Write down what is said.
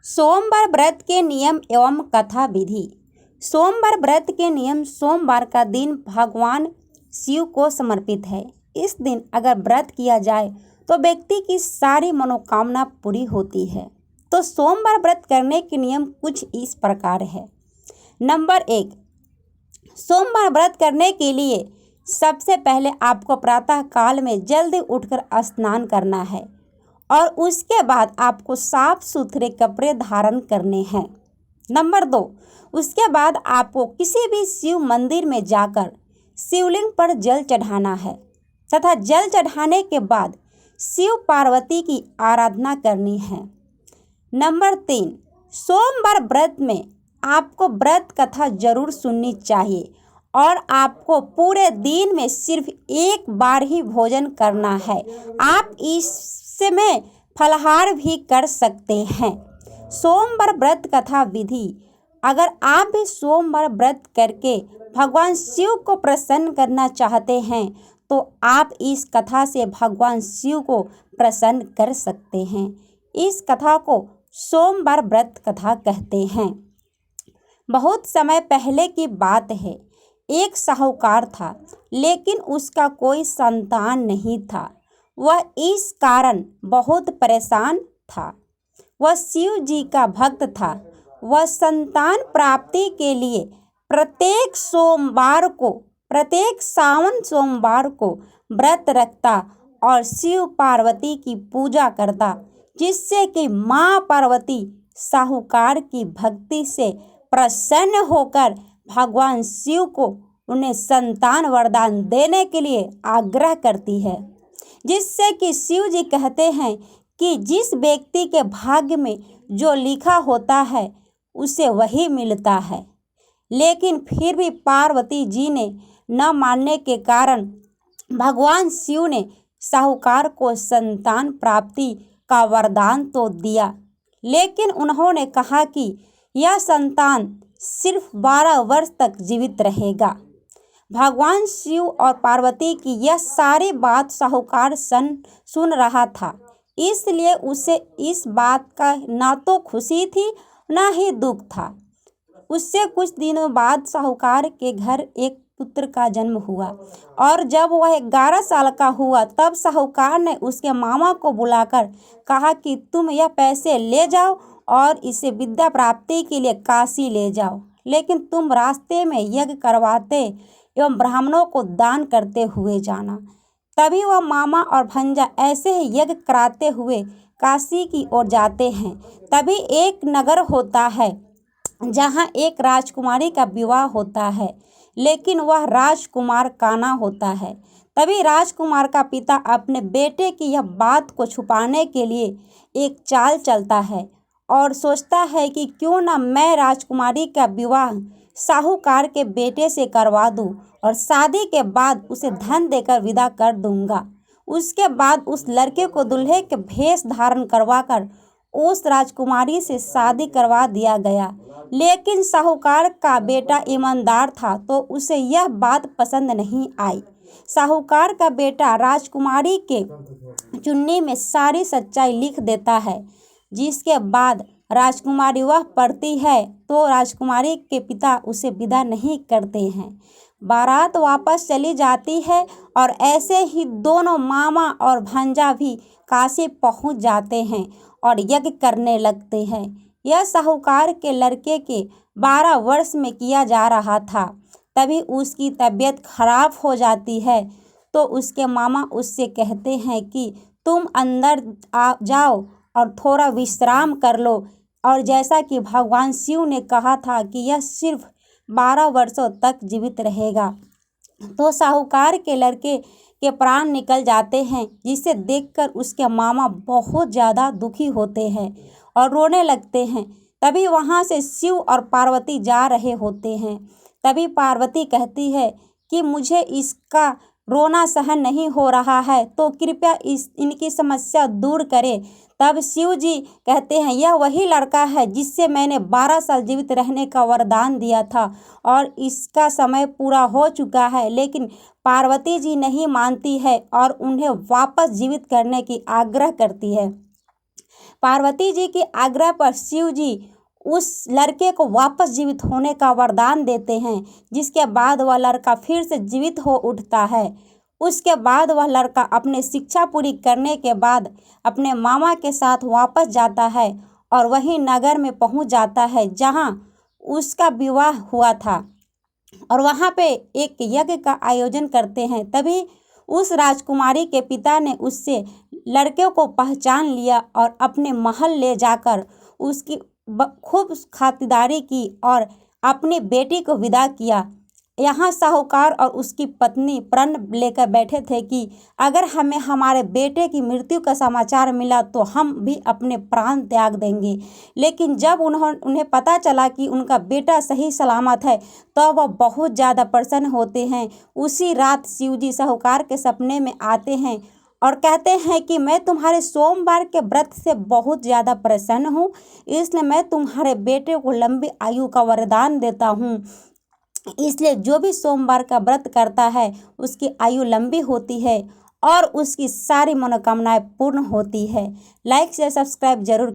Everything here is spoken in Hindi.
सोमवार व्रत के नियम एवं कथा विधि। सोमवार व्रत के नियम। सोमवार का दिन भगवान शिव को समर्पित है। इस दिन अगर व्रत किया जाए तो व्यक्ति की सारी मनोकामना पूरी होती है। तो सोमवार व्रत करने के नियम कुछ इस प्रकार है। नंबर 1, सोमवार व्रत करने के लिए सबसे पहले आपको प्रातः काल में जल्दी उठकर स्नान करना है और उसके बाद आपको साफ सुथरे कपड़े धारण करने हैं। नंबर 2, उसके बाद आपको किसी भी शिव मंदिर में जाकर शिवलिंग पर जल चढ़ाना है तथा जल चढ़ाने के बाद शिव पार्वती की आराधना करनी है। नंबर 3, सोमवार व्रत में आपको व्रत कथा जरूर सुननी चाहिए और आपको पूरे दिन में सिर्फ एक बार ही भोजन करना है। आप इसमें फलाहार भी कर सकते हैं। सोमवार व्रत कथा विधि। अगर आप भी सोमवार व्रत करके भगवान शिव को प्रसन्न करना चाहते हैं तो आप इस कथा से भगवान शिव को प्रसन्न कर सकते हैं। इस कथा को सोमवार व्रत कथा कहते हैं। बहुत समय पहले की बात है। एक साहूकार था, लेकिन उसका कोई संतान नहीं था। वह इस कारण बहुत परेशान था। वह शिव जी का भक्त था। वह संतान प्राप्ति के लिए प्रत्येक सावन सोमवार को व्रत रखता और शिव पार्वती की पूजा करता, जिससे कि माँ पार्वती साहूकार की भक्ति से प्रसन्न होकर भगवान शिव को उन्हें संतान वरदान देने के लिए आग्रह करती है। जिससे कि शिव जी कहते हैं कि जिस व्यक्ति के भाग्य में जो लिखा होता है उसे वही मिलता है। लेकिन फिर भी पार्वती जी ने न मानने के कारण भगवान शिव ने साहूकार को संतान प्राप्ति का वरदान तो दिया, लेकिन उन्होंने कहा कि यह संतान सिर्फ 12 वर्ष तक जीवित रहेगा। भगवान शिव और पार्वती की यह सारी बात साहूकार सुन रहा था, इसलिए उसे इस बात का ना तो खुशी थी ना ही दुख था। उससे कुछ दिनों बाद साहूकार के घर एक पुत्र का जन्म हुआ और जब वह 11 साल का हुआ तब साहूकार ने उसके मामा को बुलाकर कहा कि तुम यह पैसे ले जाओ और इसे विद्या प्राप्ति के लिए काशी ले जाओ, लेकिन तुम रास्ते में यज्ञ करवाते एवं ब्राह्मणों को दान करते हुए जाना। तभी वह मामा और भंजा ऐसे ही यज्ञ कराते हुए काशी की ओर जाते हैं। तभी एक नगर होता है जहाँ एक राजकुमारी का विवाह होता है, लेकिन वह राजकुमार काना होता है। तभी राजकुमार का पिता अपने बेटे की यह बात को छुपाने के लिए एक चाल चलता है और सोचता है कि क्यों ना मैं राजकुमारी का विवाह साहूकार के बेटे से करवा दूं और शादी के बाद उसे धन देकर विदा कर दूंगा। उसके बाद उस लड़के को दूल्हे के भेष धारण करवाकर उस राजकुमारी से शादी करवा दिया गया। लेकिन साहूकार का बेटा ईमानदार था तो उसे यह बात पसंद नहीं आई। साहूकार का बेटा राजकुमारी के चुन्नी में सारी सच्चाई लिख देता है, जिसके बाद राजकुमारी वह पढ़ती है तो राजकुमारी के पिता उसे विदा नहीं करते हैं। बारात वापस चली जाती है और ऐसे ही दोनों मामा और भांजा भी काशी पहुंच जाते हैं और यज्ञ करने लगते हैं। यह साहूकार के लड़के के 12 वर्ष में किया जा रहा था। तभी उसकी तबीयत खराब हो जाती है तो उसके मामा उससे कहते हैं कि तुम अंदर आ जाओ और थोड़ा विश्राम कर लो, और जैसा कि भगवान शिव ने कहा था कि यह सिर्फ 12 वर्षों तक जीवित रहेगा। तो साहूकार के लड़के के प्राण निकल जाते हैं, जिसे देखकर उसके मामा बहुत ज़्यादा दुखी होते हैं और रोने लगते हैं। तभी वहाँ से शिव और पार्वती जा रहे होते हैं। तभी पार्वती कहती है कि मुझे इसका रोना सहन नहीं हो रहा है, तो कृपया इनकी समस्या दूर करें। तब शिव जी कहते हैं यह वही लड़का है जिससे मैंने 12 साल जीवित रहने का वरदान दिया था और इसका समय पूरा हो चुका है, लेकिन पार्वती जी नहीं मानती है और उन्हें वापस जीवित करने की आग्रह करती है। पार्वती जी के आग्रह पर शिव जी उस लड़के को वापस जीवित होने का वरदान देते हैं, जिसके बाद वह लड़का फिर से जीवित हो उठता है। उसके बाद वह लड़का अपनी शिक्षा पूरी करने के बाद अपने मामा के साथ वापस जाता है और वही नगर में पहुंच जाता है जहां उसका विवाह हुआ था, और वहां पे एक यज्ञ का आयोजन करते हैं। तभी उस राजकुमारी के पिता ने उससे लड़के को पहचान लिया और अपने महल ले जाकर उसकी खूब खातिरदारी की और अपनी बेटी को विदा किया। यहाँ साहूकार और उसकी पत्नी प्रण लेकर बैठे थे कि अगर हमें हमारे बेटे की मृत्यु का समाचार मिला तो हम भी अपने प्राण त्याग देंगे। लेकिन जब उन्हें पता चला कि उनका बेटा सही सलामत है तो वह बहुत ज़्यादा प्रसन्न होते हैं। उसी रात शिवजी साहूकार के सपने में आते हैं और कहते हैं कि मैं तुम्हारे सोमवार के व्रत से बहुत ज़्यादा प्रसन्न हूँ, इसलिए मैं तुम्हारे बेटे को लंबी आयु का वरदान देता हूँ। इसलिए जो भी सोमवार का व्रत करता है उसकी आयु लंबी होती है और उसकी सारी मनोकामनाएं पूर्ण होती है। लाइक से सब्सक्राइब जरूर